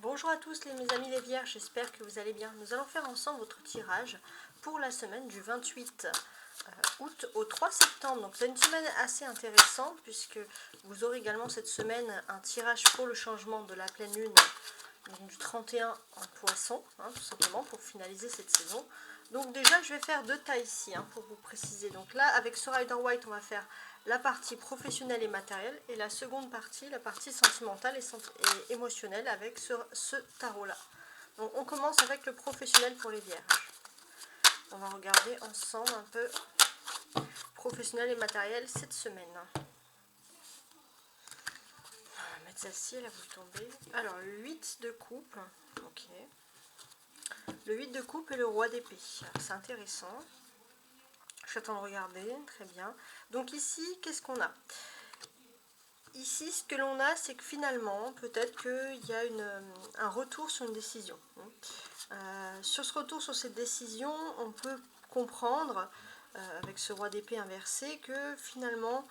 Bonjour à tous mes amis les vierges, j'espère que vous allez bien. Nous allons faire ensemble votre tirage pour la semaine du 28 août au 3 septembre. Donc c'est une semaine assez intéressante puisque vous aurez également cette semaine un tirage pour le changement de la pleine lune donc du 31 en poisson, tout simplement pour finaliser cette saison. Donc déjà je vais faire deux tas ici pour vous préciser. Donc là avec ce Rider White on va faire la partie professionnelle et matérielle et la seconde partie, la partie sentimentale et émotionnelle avec ce tarot là. Donc on commence avec le professionnel pour les vierges. On va regarder ensemble un peu professionnel et matériel cette semaine. On va mettre celle-ci, elle a voulu tomber. Alors le 8 de coupe, ok. Le 8 de coupe et le roi d'épée, c'est intéressant. J'attends de regarder, très bien. Donc ici, qu'est-ce qu'on a? Ici, ce que l'on a, c'est que finalement, peut-être qu'il y a un retour sur une décision. Sur ce retour sur cette décision, on peut comprendre, avec ce roi d'épée inversé, que finalement,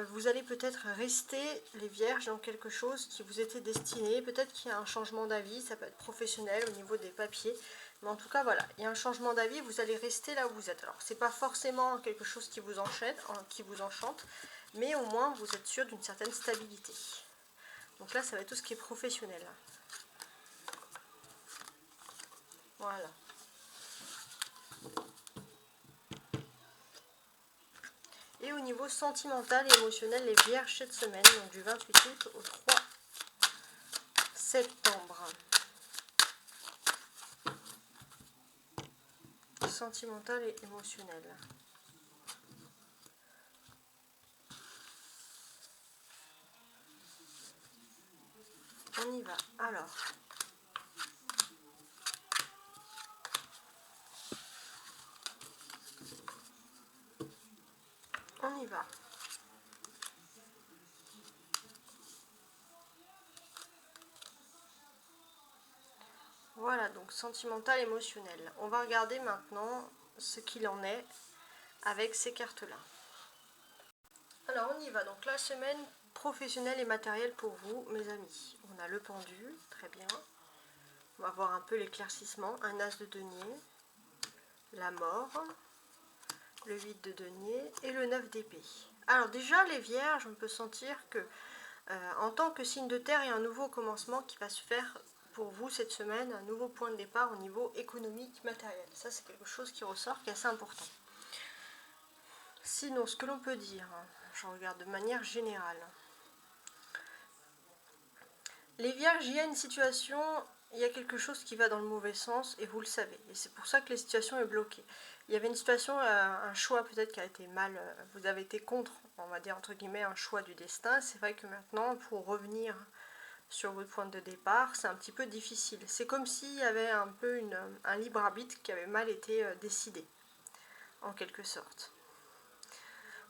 vous allez peut-être rester, les vierges, dans quelque chose qui vous était destiné. Peut-être qu'il y a un changement d'avis, ça peut être professionnel au niveau des papiers. Mais en tout cas, voilà, il y a un changement d'avis, vous allez rester là où vous êtes. Alors, c'est pas forcément quelque chose qui vous enchante, mais au moins, vous êtes sûr d'une certaine stabilité. Donc là, ça va être tout ce qui est professionnel. Voilà. Et au niveau sentimental et émotionnel, les vierges cette semaine, donc du 28 août au 3 septembre. Sentimental et émotionnel. On y va. Alors, on y va. Voilà, donc sentimental, émotionnel. On va regarder maintenant ce qu'il en est avec ces cartes-là. Alors, on y va. Donc, la semaine professionnelle et matérielle pour vous, mes amis. On a le pendu, très bien. On va voir un peu l'éclaircissement. Un as de denier, la mort, le 8 de denier et le 9 d'épée. Alors déjà, les vierges, on peut sentir que en tant que signe de terre, il y a un nouveau commencement qui va se faire pour vous cette semaine, un nouveau point de départ au niveau économique, matériel. Ça, c'est quelque chose qui ressort, qui est assez important. Sinon, ce que l'on peut dire, je regarde de manière générale. Les vierges, il y a une situation, il y a quelque chose qui va dans le mauvais sens et vous le savez. Et c'est pour ça que la situation est bloquée. Il y avait une situation, un choix peut-être qui a été mal, vous avez été contre, on va dire entre guillemets, un choix du destin. C'est vrai que maintenant, pour revenir sur votre point de départ, c'est un petit peu difficile. C'est comme s'il y avait un peu un libre arbitre qui avait mal été décidé, en quelque sorte.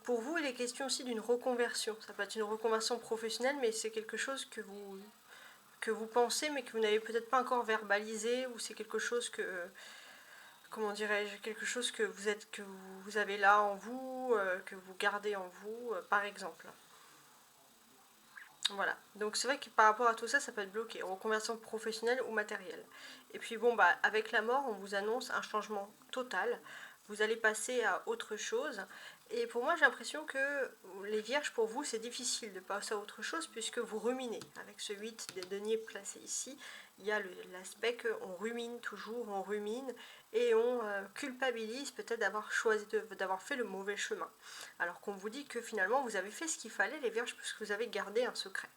Pour vous, il est question aussi d'une reconversion. Ça peut être une reconversion professionnelle, mais c'est quelque chose que vous pensez, mais que vous n'avez peut-être pas encore verbalisé, ou c'est quelque chose que, comment dirais-je, quelque chose que vous avez là en vous, que vous gardez en vous, par exemple. Voilà, donc c'est vrai que par rapport à tout ça, ça peut être bloqué, reconversion professionnelle ou matérielle. Et puis bon, avec la mort, on vous annonce un changement total. Vous allez passer à autre chose. Et pour moi, j'ai l'impression que les vierges, pour vous, c'est difficile de passer à autre chose puisque vous ruminez. Avec ce 8 des deniers placé ici, il y a l'aspect qu'on rumine toujours, on rumine et on culpabilise peut-être d'avoir choisi, d'avoir fait le mauvais chemin. Alors qu'on vous dit que finalement, vous avez fait ce qu'il fallait, les vierges, puisque vous avez gardé un secret.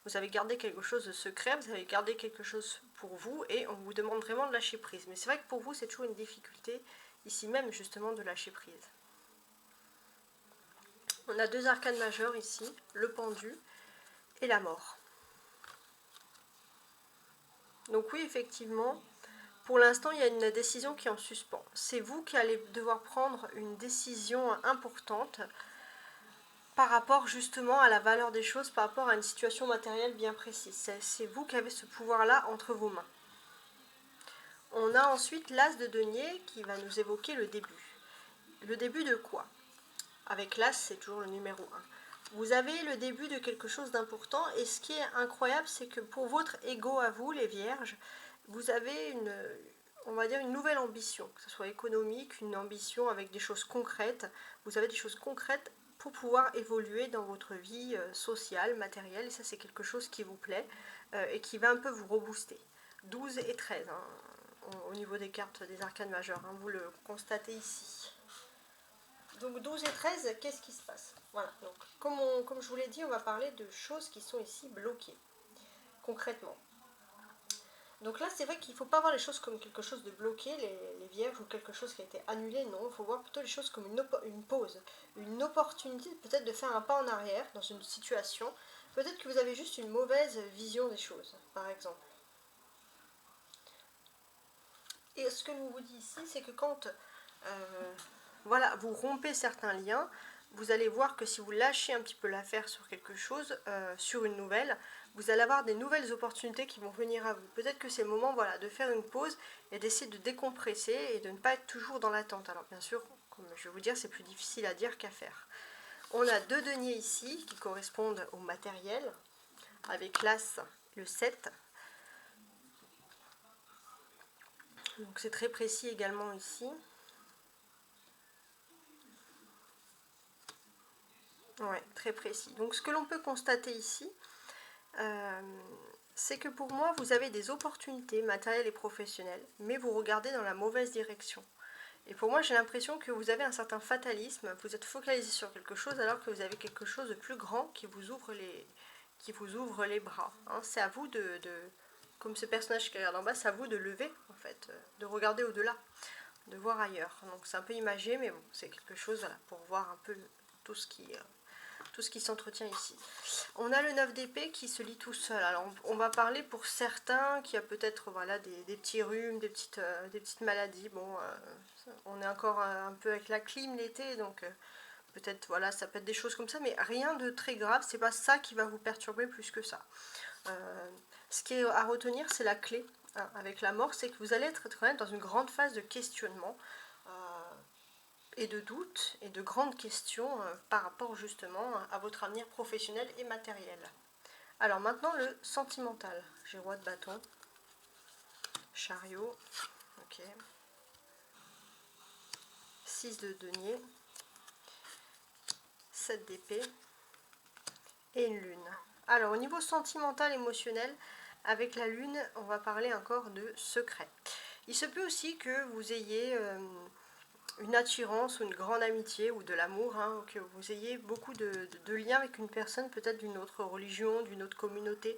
Vous avez gardé quelque chose de secret, vous avez gardé quelque chose pour vous et on vous demande vraiment de lâcher prise. Mais c'est vrai que pour vous, c'est toujours une difficulté, ici même justement, de lâcher prise. On a deux arcanes majeures ici, le pendu et la mort. Donc oui, effectivement, pour l'instant, il y a une décision qui est en suspens. C'est vous qui allez devoir prendre une décision importante par rapport justement à la valeur des choses, par rapport à une situation matérielle bien précise. C'est vous qui avez ce pouvoir-là entre vos mains. On a ensuite l'as de denier qui va nous évoquer le début. Le début de quoi? Avec l'as, c'est toujours le numéro 1. vous avez le début de quelque chose d'important. Et ce qui est incroyable, c'est que pour votre ego à vous, les vierges, vous avez on va dire une nouvelle ambition, que ce soit économique, une ambition avec des choses concrètes. Vous avez des choses concrètes pour pouvoir évoluer dans votre vie sociale, matérielle. Et ça, c'est quelque chose qui vous plaît et qui va un peu vous rebooster. 12 et 13, hein, au niveau des cartes des arcanes majeures, hein, vous le constatez ici. Donc 12 et 13, qu'est-ce qui se passe? Voilà, donc comme je vous l'ai dit, on va parler de choses qui sont ici bloquées, concrètement. Donc là, c'est vrai qu'il ne faut pas voir les choses comme quelque chose de bloqué, les vierges, ou quelque chose qui a été annulé, non. Il faut voir plutôt les choses comme une pause, une opportunité peut-être de faire un pas en arrière dans une situation. Peut-être que vous avez juste une mauvaise vision des choses, par exemple. Et ce que je vous dis ici, c'est que quand voilà, vous rompez certains liens, vous allez voir que si vous lâchez un petit peu l'affaire sur quelque chose, sur une nouvelle, vous allez avoir des nouvelles opportunités qui vont venir à vous. Peut-être que c'est le moment, voilà, de faire une pause et d'essayer de décompresser et de ne pas être toujours dans l'attente. Alors bien sûr, comme je vais vous dire, c'est plus difficile à dire qu'à faire. On a 2 deniers ici qui correspondent au matériel, avec l'As, le 7. Donc c'est très précis également ici. Ouais, très précis. Donc ce que l'on peut constater ici, c'est que pour moi, vous avez des opportunités matérielles et professionnelles, mais vous regardez dans la mauvaise direction. Et pour moi, j'ai l'impression que vous avez un certain fatalisme, vous êtes focalisé sur quelque chose alors que vous avez quelque chose de plus grand qui vous ouvre les bras. Hein. C'est à vous comme ce personnage qui regarde en bas, c'est à vous de lever, en fait, de regarder au-delà, de voir ailleurs. Donc c'est un peu imagé, mais bon, c'est quelque chose, voilà, pour voir un peu tout ce qui s'entretient ici. On a le 9 d'épée qui se lit tout seul. Alors on va parler pour certains qui a peut-être voilà, des petits rhumes, des petites maladies. Bon, on est encore un peu avec la clim l'été, donc peut-être voilà, ça peut être des choses comme ça, mais rien de très grave. C'est pas ça qui va vous perturber plus que ça. Ce qui est à retenir, c'est la clé hein, avec la mort, c'est que vous allez être quand même dans une grande phase de questionnement. Et de doutes et de grandes questions par rapport justement à votre avenir professionnel et matériel. Alors maintenant le sentimental. J'ai roi de bâton, chariot, ok, 6 de denier, 7 d'épée et une lune. Alors au niveau sentimental émotionnel, avec la lune, on va parler encore de secret. Il se peut aussi que vous ayez une attirance ou une grande amitié ou de l'amour, hein, que vous ayez beaucoup de liens avec une personne peut-être d'une autre religion, d'une autre communauté,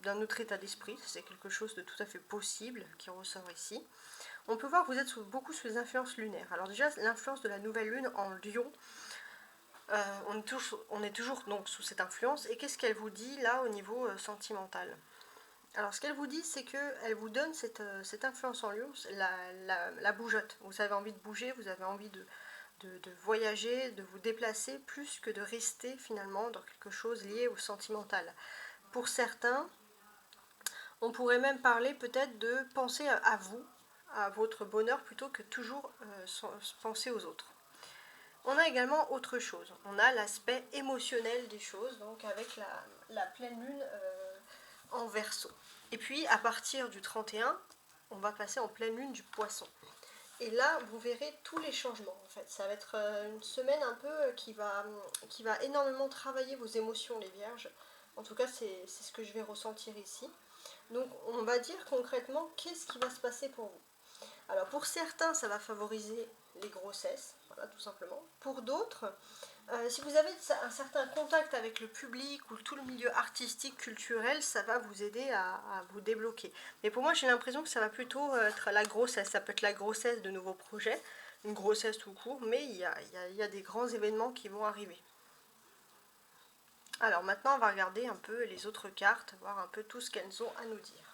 d'un autre état d'esprit. C'est quelque chose de tout à fait possible qui ressort ici. On peut voir que vous êtes beaucoup sous les influences lunaires. Alors déjà, l'influence de la nouvelle lune en Lion, on est toujours donc sous cette influence. Et qu'est-ce qu'elle vous dit là au niveau sentimental ? Alors ce qu'elle vous dit, c'est qu'elle vous donne cette influence en lion, la bougeotte. Vous avez envie de bouger, vous avez envie de voyager, de vous déplacer, plus que de rester finalement dans quelque chose lié au sentimental. Pour certains, on pourrait même parler peut-être de penser à vous, à votre bonheur, plutôt que toujours penser aux autres. On a également autre chose, on a l'aspect émotionnel des choses, donc avec la pleine lune en Verseau. Et puis à partir du 31, on va passer en pleine lune du Poisson. Et là, vous verrez tous les changements en fait. Ça va être une semaine un peu qui va énormément travailler vos émotions les vierges. En tout cas, c'est ce que je vais ressentir ici. Donc on va dire concrètement qu'est-ce qui va se passer pour vous. Alors pour certains, ça va favoriser les grossesses, voilà, tout simplement. Pour d'autres, si vous avez un certain contact avec le public ou tout le milieu artistique, culturel, ça va vous aider à vous débloquer. Mais pour moi, j'ai l'impression que ça va plutôt être la grossesse. Ça peut être la grossesse de nouveaux projets, une grossesse tout court, mais il y a des grands événements qui vont arriver. Alors maintenant, on va regarder un peu les autres cartes, voir un peu tout ce qu'elles ont à nous dire.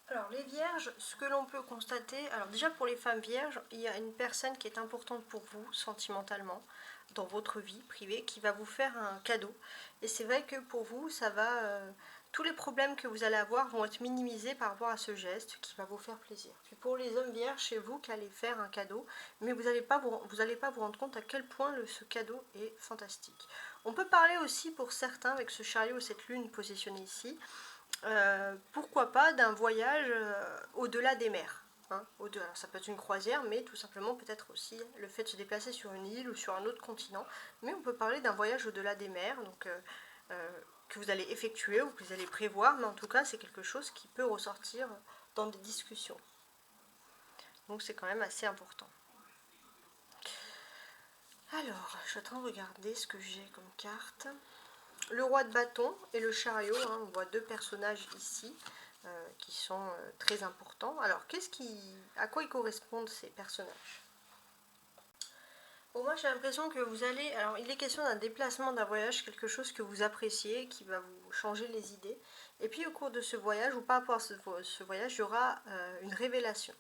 Alors les vierges, ce que l'on peut constater, alors déjà pour les femmes vierges, il y a une personne qui est importante pour vous sentimentalement dans votre vie privée qui va vous faire un cadeau. Et c'est vrai que pour vous, ça va tous les problèmes que vous allez avoir vont être minimisés par rapport à ce geste qui va vous faire plaisir. Puis pour les hommes vierges, c'est vous qui allez faire un cadeau, mais vous n'allez pas vous rendre compte à quel point ce cadeau est fantastique. On peut parler aussi pour certains, avec ce chariot et cette lune positionnée ici, pourquoi pas d'un voyage au-delà des mers. Hein, alors ça peut être une croisière, mais tout simplement peut-être aussi le fait de se déplacer sur une île ou sur un autre continent. Mais on peut parler d'un voyage au-delà des mers, donc que vous allez effectuer ou que vous allez prévoir, mais en tout cas c'est quelque chose qui peut ressortir dans des discussions. Donc c'est quand même assez important. Alors, je suis en train de regarder ce que j'ai comme carte. Le roi de bâton et le chariot, hein, on voit deux personnages ici qui sont très importants. Alors, à quoi ils correspondent ces personnages? Bon, moi j'ai l'impression que vous allez... Alors, il est question d'un déplacement, d'un voyage, quelque chose que vous appréciez, qui va vous changer les idées. Et puis au cours de ce voyage, ou par rapport à ce voyage, il y aura une révélation.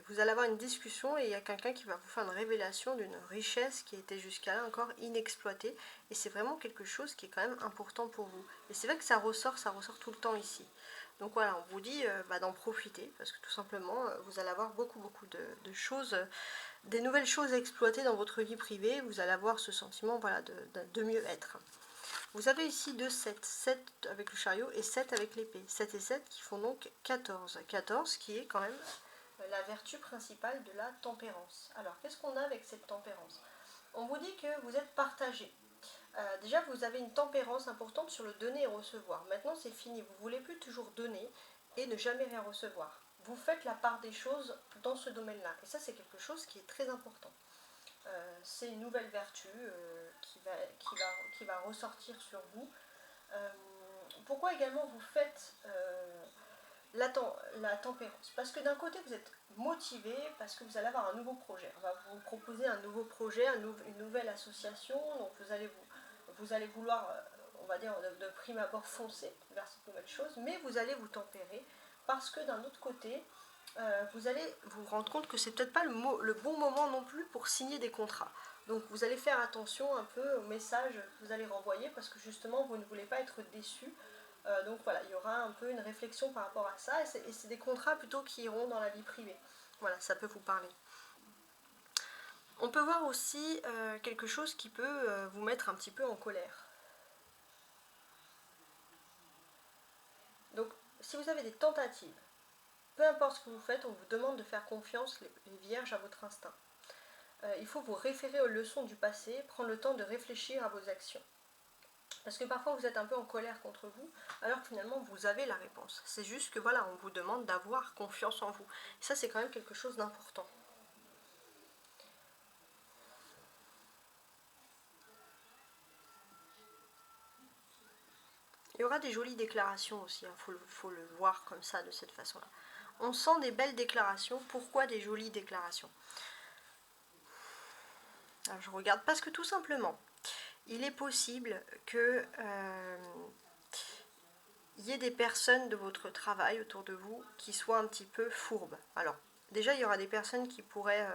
Vous allez avoir une discussion et il y a quelqu'un qui va vous faire une révélation d'une richesse qui était jusqu'à là encore inexploitée, et c'est vraiment quelque chose qui est quand même important pour vous. Et c'est vrai que ça ressort tout le temps ici. Donc voilà, on vous dit d'en profiter, parce que tout simplement vous allez avoir beaucoup de choses, des nouvelles choses à exploiter dans votre vie privée. Vous allez avoir ce sentiment, voilà, de mieux être. Vous avez ici 2 7, 7 avec le chariot et 7 avec l'épée. 7 et 7 qui font donc 14. 14 qui est quand même la vertu principale de la tempérance. Alors, qu'est-ce qu'on a avec cette tempérance? On vous dit que vous êtes partagé. Déjà, vous avez une tempérance importante sur le donner et recevoir. Maintenant, c'est fini. Vous ne voulez plus toujours donner et ne jamais rien recevoir. Vous faites la part des choses dans ce domaine-là. Et ça, c'est quelque chose qui est très important. C'est une nouvelle vertu qui va ressortir sur vous. Pourquoi également vous faites la tempérance? Parce que d'un côté, vous êtes motivé, parce que vous allez avoir un nouveau projet. On va vous proposer un nouveau projet, une nouvelle association. Donc vous allez vouloir, on va dire, de prime abord foncer vers cette nouvelle chose, mais vous allez vous tempérer, parce que d'un autre côté, vous allez vous rendre compte que c'est peut-être pas le bon moment non plus pour signer des contrats. Donc vous allez faire attention un peu aux messages que vous allez renvoyer, parce que justement vous ne voulez pas être déçu. Donc voilà, il y aura un peu une réflexion par rapport à ça, et c'est des contrats plutôt qui iront dans la vie privée. Voilà, ça peut vous parler. On peut voir aussi quelque chose qui peut vous mettre un petit peu en colère. Donc si vous avez des tentatives, peu importe ce que vous faites, on vous demande de faire confiance, les vierges, à votre instinct. Il faut vous référer aux leçons du passé, prendre le temps de réfléchir à vos actions. Parce que parfois vous êtes un peu en colère contre vous, alors que finalement vous avez la réponse. C'est juste que voilà, on vous demande d'avoir confiance en vous. Et ça, c'est quand même quelque chose d'important. Il y aura des jolies déclarations aussi, hein. Faut le voir comme ça, de cette façon-là. On sent des belles déclarations. Pourquoi des jolies déclarations? Alors, je regarde parce que tout simplement, il est possible que il y ait des personnes de votre travail autour de vous qui soient un petit peu fourbes. Alors, déjà, il y aura des personnes qui pourraient,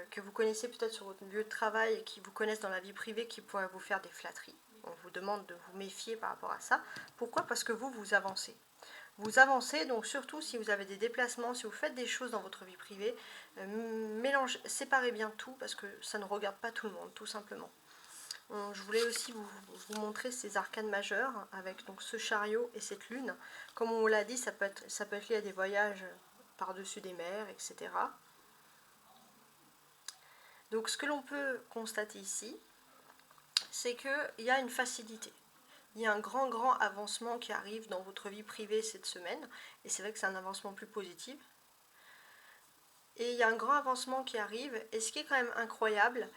que vous connaissez peut-être sur votre lieu de travail et qui vous connaissent dans la vie privée, qui pourraient vous faire des flatteries. On vous demande de vous méfier par rapport à ça. Pourquoi? Parce que vous avancez. Vous avancez, donc surtout si vous avez des déplacements, si vous faites des choses dans votre vie privée, séparez bien tout, parce que ça ne regarde pas tout le monde, tout simplement. Je voulais aussi vous montrer ces arcanes majeures, avec donc ce chariot et cette lune. Comme on l'a dit, ça peut être lié à des voyages par-dessus des mers, etc. Donc ce que l'on peut constater ici, c'est qu'il y a une facilité. Il y a un grand avancement qui arrive dans votre vie privée cette semaine, et c'est vrai que c'est un avancement plus positif. Et il y a un grand avancement qui arrive, et ce qui est quand même incroyable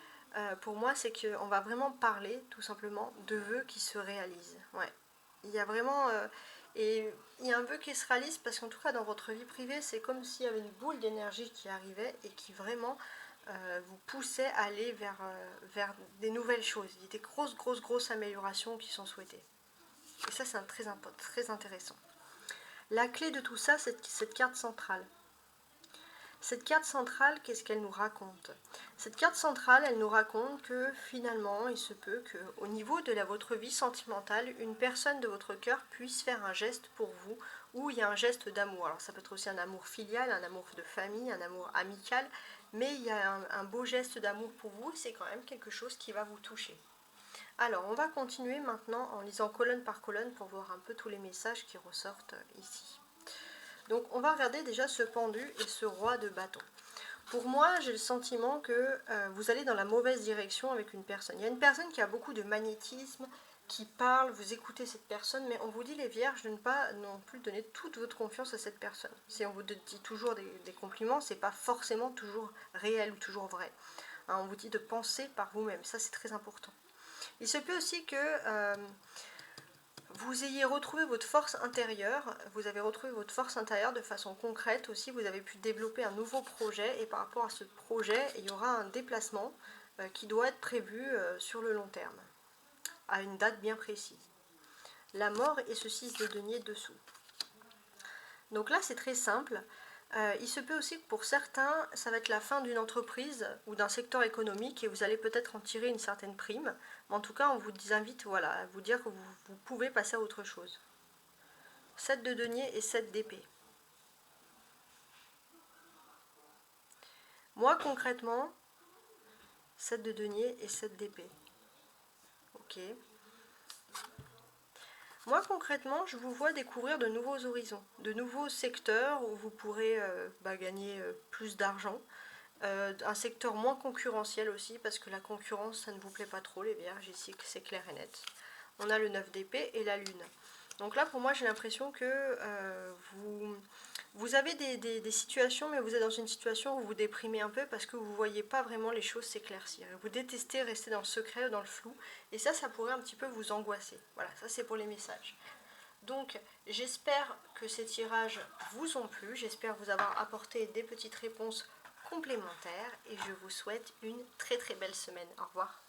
pour moi, c'est qu'on va vraiment parler tout simplement de vœux qui se réalisent. Ouais. Il y a vraiment... et il y a un vœu qui se réalise parce qu'en tout cas dans votre vie privée, c'est comme s'il y avait une boule d'énergie qui arrivait et qui vraiment vous poussait à aller vers des nouvelles choses. Il y a des grosses améliorations qui sont souhaitées. Et ça, c'est très intéressant. La clé de tout ça, c'est cette carte centrale. Cette carte centrale, qu'est-ce qu'elle nous raconte? Cette carte centrale, elle nous raconte que finalement, il se peut qu'au niveau de votre vie sentimentale, une personne de votre cœur puisse faire un geste pour vous, ou il y a un geste d'amour. Alors ça peut être aussi un amour filial, un amour de famille, un amour amical, mais il y a un beau geste d'amour pour vous, c'est quand même quelque chose qui va vous toucher. Alors, on va continuer maintenant en lisant colonne par colonne pour voir un peu tous les messages qui ressortent ici. Donc on va regarder déjà ce pendu et ce roi de bâton. Pour moi, j'ai le sentiment que vous allez dans la mauvaise direction avec une personne. Il y a une personne qui a beaucoup de magnétisme, qui parle, vous écoutez cette personne, mais on vous dit les vierges de ne pas non plus donner toute votre confiance à cette personne. Si on vous dit toujours des compliments, c'est pas forcément toujours réel ou toujours vrai. Hein, on vous dit de penser par vous-même, ça c'est très important. Il se peut aussi que vous ayez retrouvé votre force intérieure, vous avez retrouvé votre force intérieure de façon concrète aussi, vous avez pu développer un nouveau projet et par rapport à ce projet, il y aura un déplacement qui doit être prévu sur le long terme, à une date bien précise. La mort et ce 6 de denier dessous. Donc là c'est très simple. Il se peut aussi que pour certains, ça va être la fin d'une entreprise ou d'un secteur économique et vous allez peut-être en tirer une certaine prime. Mais en tout cas, on vous invite voilà, à vous dire que vous pouvez passer à autre chose. 7 de denier et 7 d'épée. Moi, concrètement, 7 de denier et 7 d'épée. Ok. Moi, concrètement, je vous vois découvrir de nouveaux horizons, de nouveaux secteurs où vous pourrez gagner plus d'argent. Un secteur moins concurrentiel aussi, parce que la concurrence, ça ne vous plaît pas trop, les vierges, ici, c'est clair et net. On a le 9 d'épée et la lune. Donc là, pour moi, j'ai l'impression que vous avez des situations, mais vous êtes dans une situation où vous déprimez un peu parce que vous ne voyez pas vraiment les choses s'éclaircir. Vous détestez rester dans le secret ou dans le flou, et ça pourrait un petit peu vous angoisser. Voilà, ça c'est pour les messages. Donc, j'espère que ces tirages vous ont plu, j'espère vous avoir apporté des petites réponses complémentaires, et je vous souhaite une très très belle semaine. Au revoir.